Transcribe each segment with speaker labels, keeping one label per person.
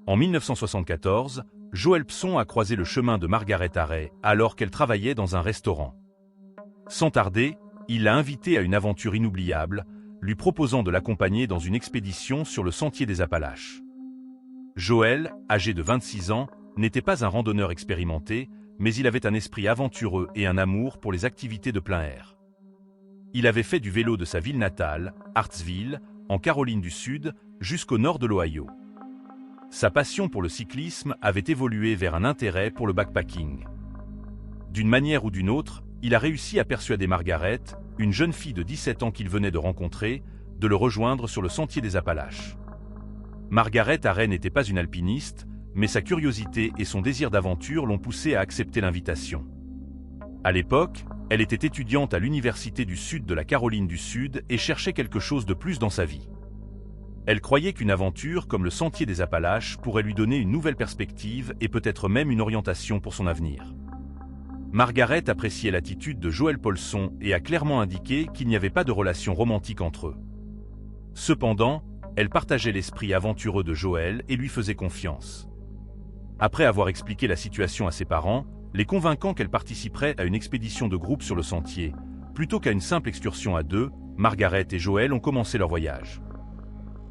Speaker 1: En 1974, Joël Pson a croisé le chemin de Margaret Harey alors qu'elle travaillait dans un restaurant. Sans tarder, il l'a invitée à une aventure inoubliable, lui proposant de l'accompagner dans une expédition sur le sentier des Appalaches. Joël, âgé de 26 ans, n'était pas un randonneur expérimenté, mais il avait un esprit aventureux et un amour pour les activités de plein air. Il avait fait du vélo de sa ville natale, Hartsville, en Caroline du Sud, jusqu'au nord de l'Ohio. Sa passion pour le cyclisme avait évolué vers un intérêt pour le backpacking. D'une manière ou d'une autre, il a réussi à persuader Margaret, une jeune fille de 17 ans qu'il venait de rencontrer, de le rejoindre sur le sentier des Appalaches. Margaret Harey n'était pas une alpiniste, mais sa curiosité et son désir d'aventure l'ont poussée à accepter l'invitation. À l'époque, elle était étudiante à l'Université du Sud de la Caroline du Sud et cherchait quelque chose de plus dans sa vie. Elle croyait qu'une aventure comme le sentier des Appalaches pourrait lui donner une nouvelle perspective et peut-être même une orientation pour son avenir. Margaret appréciait l'attitude de Joël Pson et a clairement indiqué qu'il n'y avait pas de relation romantique entre eux. Cependant, elle partageait l'esprit aventureux de Joël et lui faisait confiance. Après avoir expliqué la situation à ses parents, les convainquant qu'elle participerait à une expédition de groupe sur le sentier, plutôt qu'à une simple excursion à deux, Margaret et Joël ont commencé leur voyage.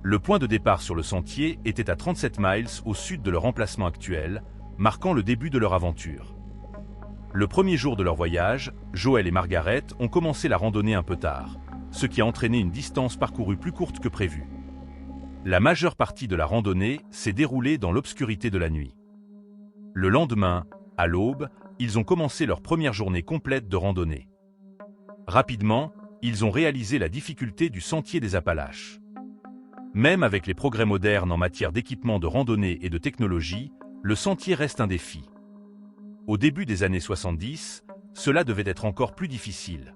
Speaker 1: Le point de départ sur le sentier était à 37 miles au sud de leur emplacement actuel, marquant le début de leur aventure. Le premier jour de leur voyage, Joël et Margaret ont commencé la randonnée un peu tard, ce qui a entraîné une distance parcourue plus courte que prévu. La majeure partie de la randonnée s'est déroulée dans l'obscurité de la nuit. Le lendemain, à l'aube, ils ont commencé leur première journée complète de randonnée. Rapidement, ils ont réalisé la difficulté du sentier des Appalaches. Même avec les progrès modernes en matière d'équipement de randonnée et de technologie, le sentier reste un défi. Au début des années 70, cela devait être encore plus difficile.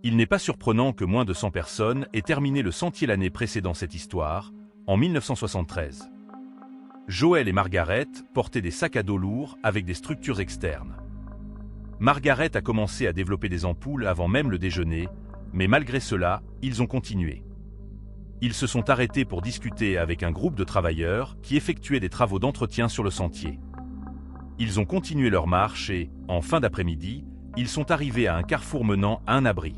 Speaker 1: Il n'est pas surprenant que moins de 100 personnes aient terminé le sentier l'année précédant cette histoire, en 1973. Joël et Margaret portaient des sacs à dos lourds avec des structures externes. Margaret a commencé à développer des ampoules avant même le déjeuner, mais malgré cela, ils ont continué. Ils se sont arrêtés pour discuter avec un groupe de travailleurs qui effectuaient des travaux d'entretien sur le sentier. Ils ont continué leur marche et, en fin d'après-midi, ils sont arrivés à un carrefour menant à un abri.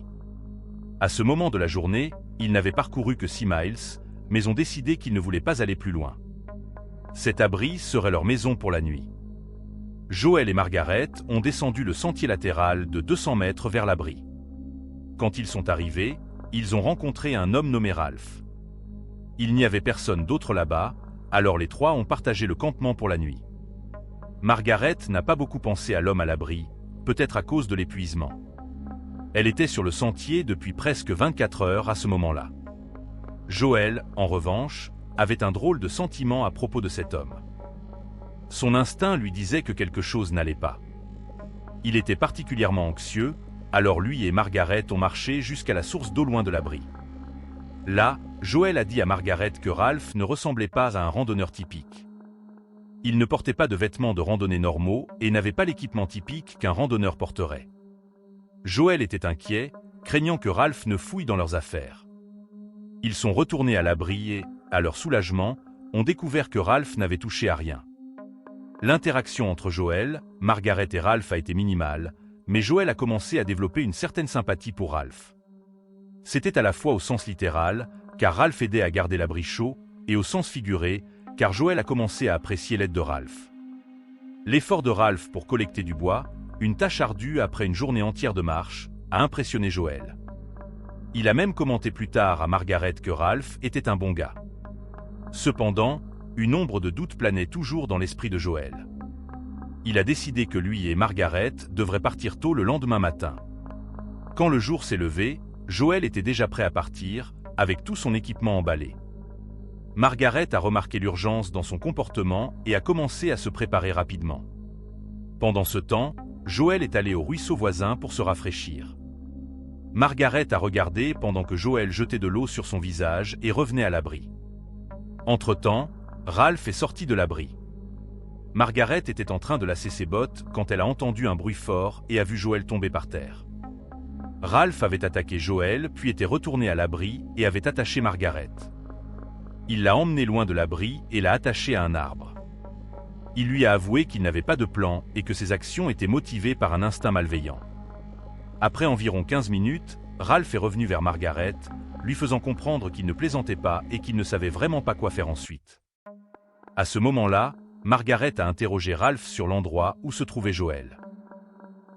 Speaker 1: À ce moment de la journée, ils n'avaient parcouru que 6 miles, mais ont décidé qu'ils ne voulaient pas aller plus loin. Cet abri serait leur maison pour la nuit. Joël et Margaret ont descendu le sentier latéral de 200 mètres vers l'abri. Quand ils sont arrivés, ils ont rencontré un homme nommé Ralph. Il n'y avait personne d'autre là-bas, alors les trois ont partagé le campement pour la nuit. Margaret n'a pas beaucoup pensé à l'homme à l'abri, peut-être à cause de l'épuisement. Elle était sur le sentier depuis presque 24 heures à ce moment-là. Joël, en revanche, avait un drôle de sentiment à propos de cet homme. Son instinct lui disait que quelque chose n'allait pas. Il était particulièrement anxieux, alors lui et Margaret ont marché jusqu'à la source d'eau loin de l'abri. Là, Joël a dit à Margaret que Ralph ne ressemblait pas à un randonneur typique. Il ne portait pas de vêtements de randonnée normaux et n'avait pas l'équipement typique qu'un randonneur porterait. Joël était inquiet, craignant que Ralph ne fouille dans leurs affaires. Ils sont retournés à l'abri et, à leur soulagement, ont découvert que Ralph n'avait touché à rien. L'interaction entre Joël, Margaret et Ralph a été minimale, mais Joël a commencé à développer une certaine sympathie pour Ralph. C'était à la fois au sens littéral, car Ralph aidait à garder l'abri chaud, et au sens figuré, car Joël a commencé à apprécier l'aide de Ralph. L'effort de Ralph pour collecter du bois, une tâche ardue après une journée entière de marche, a impressionné Joël. Il a même commenté plus tard à Margaret que Ralph était un bon gars. Cependant, une ombre de doute planait toujours dans l'esprit de Joël. Il a décidé que lui et Margaret devraient partir tôt le lendemain matin. Quand le jour s'est levé, Joël était déjà prêt à partir, avec tout son équipement emballé. Margaret a remarqué l'urgence dans son comportement et a commencé à se préparer rapidement. Pendant ce temps, Joël est allé au ruisseau voisin pour se rafraîchir. Margaret a regardé pendant que Joël jetait de l'eau sur son visage et revenait à l'abri. Entre-temps, Ralph est sorti de l'abri. Margaret était en train de lasser ses bottes quand elle a entendu un bruit fort et a vu Joël tomber par terre. Ralph avait attaqué Joël puis était retourné à l'abri et avait attaché Margaret. Il l'a emmenée loin de l'abri et l'a attachée à un arbre. Il lui a avoué qu'il n'avait pas de plan et que ses actions étaient motivées par un instinct malveillant. Après environ 15 minutes, Ralph est revenu vers Margaret, lui faisant comprendre qu'il ne plaisantait pas et qu'il ne savait vraiment pas quoi faire ensuite. À ce moment-là, Margaret a interrogé Ralph sur l'endroit où se trouvait Joël.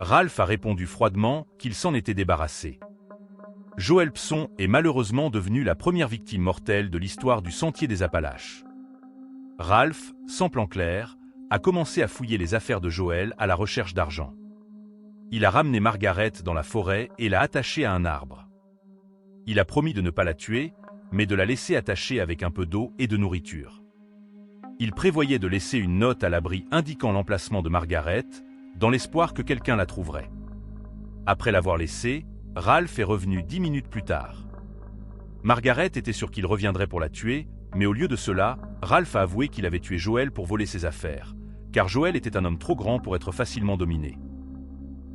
Speaker 1: Ralph a répondu froidement qu'il s'en était débarrassé. Joël Pson est malheureusement devenu la première victime mortelle de l'histoire du Sentier des Appalaches. Ralph, sans plan clair, a commencé à fouiller les affaires de Joël à la recherche d'argent. Il a ramené Margaret dans la forêt et l'a attachée à un arbre. Il a promis de ne pas la tuer, mais de la laisser attachée avec un peu d'eau et de nourriture. Il prévoyait de laisser une note à l'abri indiquant l'emplacement de Margaret, dans l'espoir que quelqu'un la trouverait. Après l'avoir laissée, Ralph est revenu 10 minutes plus tard. Margaret était sûre qu'il reviendrait pour la tuer, mais au lieu de cela, Ralph a avoué qu'il avait tué Joël pour voler ses affaires, car Joël était un homme trop grand pour être facilement dominé.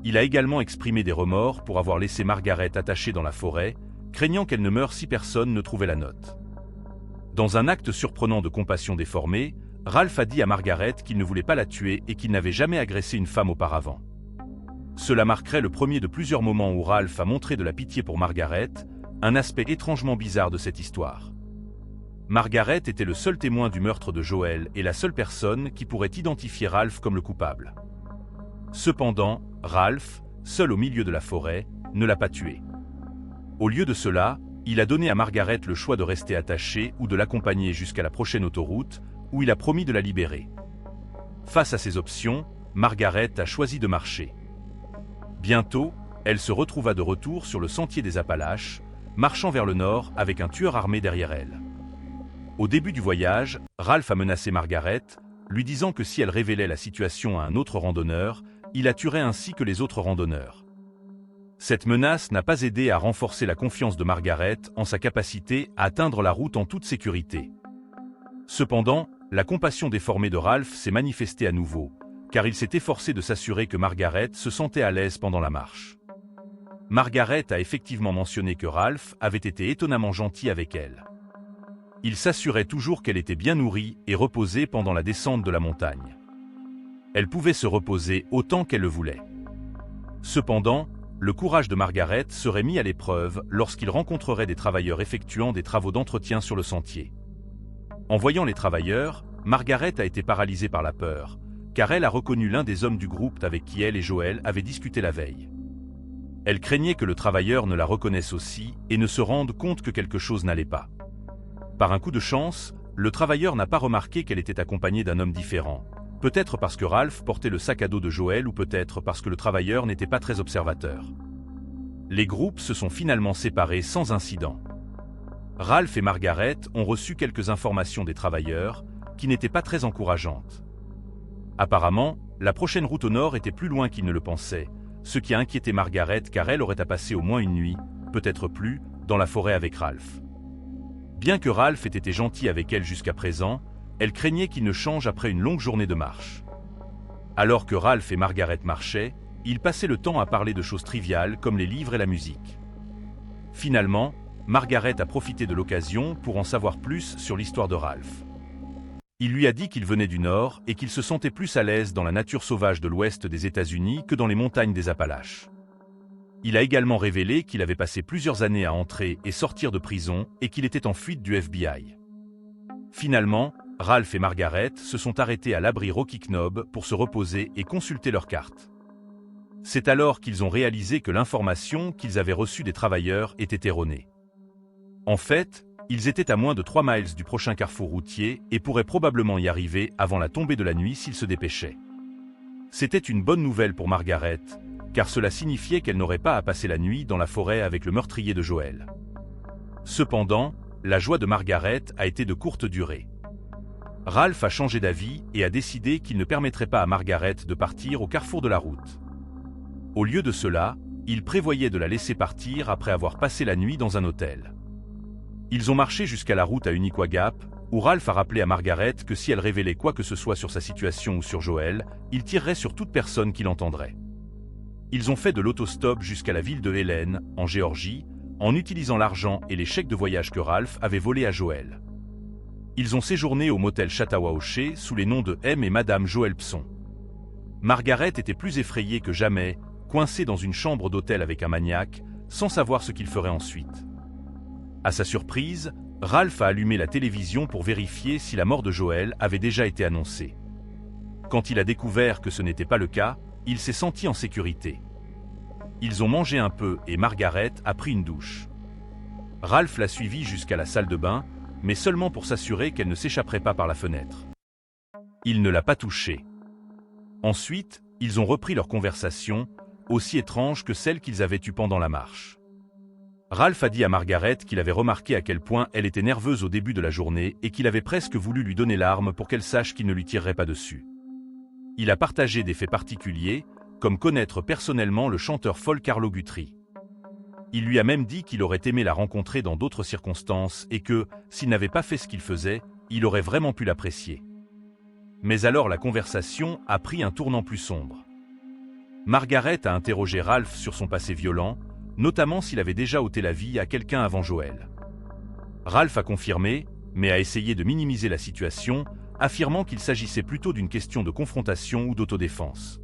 Speaker 1: Il a également exprimé des remords pour avoir laissé Margaret attachée dans la forêt, craignant qu'elle ne meure si personne ne trouvait la note. Dans un acte surprenant de compassion déformée, Ralph a dit à Margaret qu'il ne voulait pas la tuer et qu'il n'avait jamais agressé une femme auparavant. Cela marquerait le premier de plusieurs moments où Ralph a montré de la pitié pour Margaret, un aspect étrangement bizarre de cette histoire. Margaret était le seul témoin du meurtre de Joël et la seule personne qui pourrait identifier Ralph comme le coupable. Cependant, Ralph, seul au milieu de la forêt, ne l'a pas tué. Au lieu de cela, il a donné à Margaret le choix de rester attachée ou de l'accompagner jusqu'à la prochaine autoroute, où il a promis de la libérer. Face à ces options, Margaret a choisi de marcher. Bientôt, elle se retrouva de retour sur le Sentier des Appalaches, marchant vers le nord avec un tueur armé derrière elle. Au début du voyage, Ralph a menacé Margaret, lui disant que si elle révélait la situation à un autre randonneur, il la tuerait ainsi que les autres randonneurs. Cette menace n'a pas aidé à renforcer la confiance de Margaret en sa capacité à atteindre la route en toute sécurité. Cependant, la compassion déformée de Ralph s'est manifestée à nouveau, car il s'est efforcé de s'assurer que Margaret se sentait à l'aise pendant la marche. Margaret a effectivement mentionné que Ralph avait été étonnamment gentil avec elle. Il s'assurait toujours qu'elle était bien nourrie et reposée pendant la descente de la montagne. Elle pouvait se reposer autant qu'elle le voulait. Cependant, le courage de Margaret serait mis à l'épreuve lorsqu'il rencontrerait des travailleurs effectuant des travaux d'entretien sur le sentier. En voyant les travailleurs, Margaret a été paralysée par la peur, car elle a reconnu l'un des hommes du groupe avec qui elle et Joël avaient discuté la veille. Elle craignait que le travailleur ne la reconnaisse aussi et ne se rende compte que quelque chose n'allait pas. Par un coup de chance, le travailleur n'a pas remarqué qu'elle était accompagnée d'un homme différent. Peut-être parce que Ralph portait le sac à dos de Joël ou peut-être parce que le travailleur n'était pas très observateur. Les groupes se sont finalement séparés sans incident. Ralph et Margaret ont reçu quelques informations des travailleurs, qui n'étaient pas très encourageantes. Apparemment, la prochaine route au nord était plus loin qu'ils ne le pensaient, ce qui a inquiété Margaret car elle aurait à passer au moins une nuit, peut-être plus, dans la forêt avec Ralph. Bien que Ralph ait été gentil avec elle jusqu'à présent, elle craignait qu'il ne change après une longue journée de marche. Alors que Ralph et Margaret marchaient, ils passaient le temps à parler de choses triviales comme les livres et la musique. Finalement, Margaret a profité de l'occasion pour en savoir plus sur l'histoire de Ralph. Il lui a dit qu'il venait du Nord et qu'il se sentait plus à l'aise dans la nature sauvage de l'Ouest des États-Unis que dans les montagnes des Appalaches. Il a également révélé qu'il avait passé plusieurs années à entrer et sortir de prison et qu'il était en fuite du FBI. Finalement, Ralph et Margaret se sont arrêtés à l'abri Rocky Knob pour se reposer et consulter leurs cartes. C'est alors qu'ils ont réalisé que l'information qu'ils avaient reçue des travailleurs était erronée. En fait, ils étaient à moins de 3 miles du prochain carrefour routier et pourraient probablement y arriver avant la tombée de la nuit s'ils se dépêchaient. C'était une bonne nouvelle pour Margaret, car cela signifiait qu'elle n'aurait pas à passer la nuit dans la forêt avec le meurtrier de Joël. Cependant, la joie de Margaret a été de courte durée. Ralph a changé d'avis et a décidé qu'il ne permettrait pas à Margaret de partir au carrefour de la route. Au lieu de cela, il prévoyait de la laisser partir après avoir passé la nuit dans un hôtel. Ils ont marché jusqu'à la route à Unicoi Gap, où Ralph a rappelé à Margaret que si elle révélait quoi que ce soit sur sa situation ou sur Joël, il tirerait sur toute personne qui l'entendrait. Ils ont fait de l'autostop jusqu'à la ville de Helen, en Géorgie, en utilisant l'argent et les chèques de voyage que Ralph avait volés à Joël. Ils ont séjourné au motel Chattahoochee sous les noms de M et Madame Joël Pson. Margaret était plus effrayée que jamais, coincée dans une chambre d'hôtel avec un maniaque, sans savoir ce qu'il ferait ensuite. À sa surprise, Ralph a allumé la télévision pour vérifier si la mort de Joël avait déjà été annoncée. Quand il a découvert que ce n'était pas le cas, il s'est senti en sécurité. Ils ont mangé un peu et Margaret a pris une douche. Ralph l'a suivie jusqu'à la salle de bain, mais seulement pour s'assurer qu'elle ne s'échapperait pas par la fenêtre. Il ne l'a pas touchée. Ensuite, ils ont repris leur conversation, aussi étrange que celle qu'ils avaient eue pendant la marche. Ralph a dit à Margaret qu'il avait remarqué à quel point elle était nerveuse au début de la journée et qu'il avait presque voulu lui donner l'arme pour qu'elle sache qu'il ne lui tirerait pas dessus. Il a partagé des faits particuliers, comme connaître personnellement le chanteur folk Carlo Guthrie. Il lui a même dit qu'il aurait aimé la rencontrer dans d'autres circonstances et que, s'il n'avait pas fait ce qu'il faisait, il aurait vraiment pu l'apprécier. Mais alors la conversation a pris un tournant plus sombre. Margaret a interrogé Ralph sur son passé violent, notamment s'il avait déjà ôté la vie à quelqu'un avant Joël. Ralph a confirmé, mais a essayé de minimiser la situation, affirmant qu'il s'agissait plutôt d'une question de confrontation ou d'autodéfense.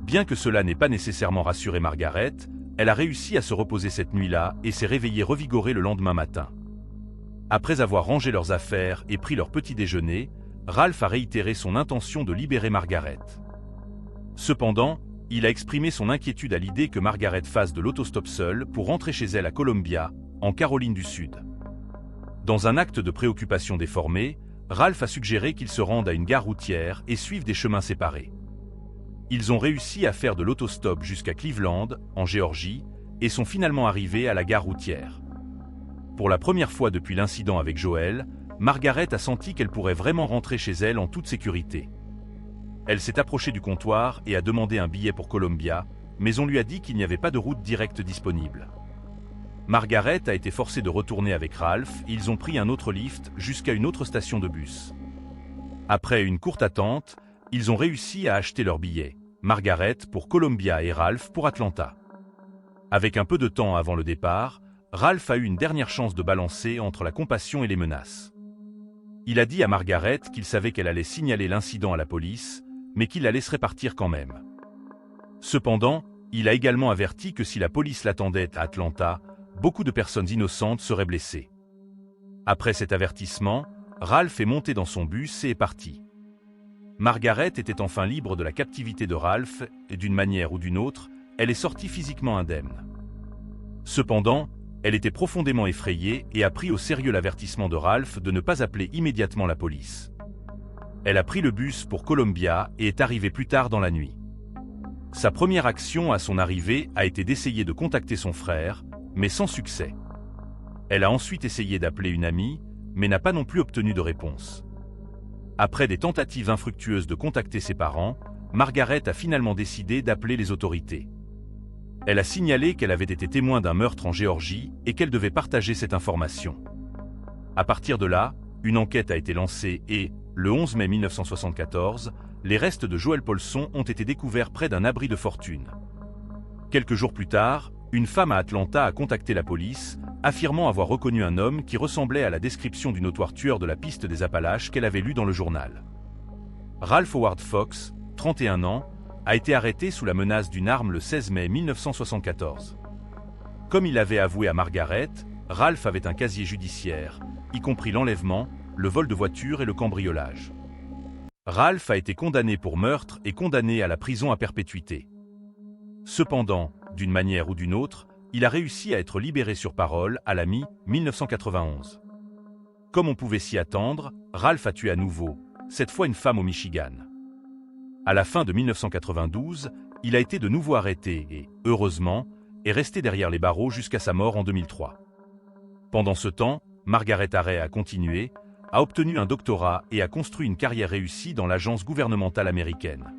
Speaker 1: Bien que cela n'ait pas nécessairement rassuré Margaret, elle a réussi à se reposer cette nuit-là et s'est réveillée revigorée le lendemain matin. Après avoir rangé leurs affaires et pris leur petit déjeuner, Ralph a réitéré son intention de libérer Margaret. Cependant, il a exprimé son inquiétude à l'idée que Margaret fasse de l'autostop seule pour rentrer chez elle à Columbia, en Caroline du Sud. Dans un acte de préoccupation déformée, Ralph a suggéré qu'ils se rendent à une gare routière et suivent des chemins séparés. Ils ont réussi à faire de l'autostop jusqu'à Cleveland, en Géorgie, et sont finalement arrivés à la gare routière. Pour la première fois depuis l'incident avec Joël, Margaret a senti qu'elle pourrait vraiment rentrer chez elle en toute sécurité. Elle s'est approchée du comptoir et a demandé un billet pour Columbia, mais on lui a dit qu'il n'y avait pas de route directe disponible. Margaret a été forcée de retourner avec Ralph et ils ont pris un autre lift jusqu'à une autre station de bus. Après une courte attente, ils ont réussi à acheter leur billet, Margaret pour Columbia et Ralph pour Atlanta. Avec un peu de temps avant le départ, Ralph a eu une dernière chance de balancer entre la compassion et les menaces. Il a dit à Margaret qu'il savait qu'elle allait signaler l'incident à la police, mais qu'il la laisserait partir quand même. Cependant, il a également averti que si la police l'attendait à Atlanta, beaucoup de personnes innocentes seraient blessées. Après cet avertissement, Ralph est monté dans son bus et est parti. Margaret était enfin libre de la captivité de Ralph et d'une manière ou d'une autre, elle est sortie physiquement indemne. Cependant, elle était profondément effrayée et a pris au sérieux l'avertissement de Ralph de ne pas appeler immédiatement la police. Elle a pris le bus pour Columbia et est arrivée plus tard dans la nuit. Sa première action à son arrivée a été d'essayer de contacter son frère, mais sans succès. Elle a ensuite essayé d'appeler une amie, mais n'a pas non plus obtenu de réponse. Après des tentatives infructueuses de contacter ses parents, Margaret a finalement décidé d'appeler les autorités. Elle a signalé qu'elle avait été témoin d'un meurtre en Géorgie et qu'elle devait partager cette information. À partir de là, une enquête a été lancée et, le 11 mai 1974, les restes de Joël Paulson ont été découverts près d'un abri de fortune. Quelques jours plus tard, une femme à Atlanta a contacté la police, affirmant avoir reconnu un homme qui ressemblait à la description du notoire tueur de la piste des Appalaches qu'elle avait lu dans le journal. Ralph Howard Fox, 31 ans, a été arrêté sous la menace d'une arme le 16 mai 1974. Comme il avait avoué à Margaret, Ralph avait un casier judiciaire, y compris l'enlèvement, le vol de voiture et le cambriolage. Ralph a été condamné pour meurtre et condamné à la prison à perpétuité. Cependant, d'une manière ou d'une autre, il a réussi à être libéré sur parole à la mi-1991. Comme on pouvait s'y attendre, Ralph a tué à nouveau, cette fois une femme au Michigan. À la fin de 1992, il a été de nouveau arrêté et, heureusement, est resté derrière les barreaux jusqu'à sa mort en 2003. Pendant ce temps, Margaret Harey a continué, a obtenu un doctorat et a construit une carrière réussie dans l'agence gouvernementale américaine.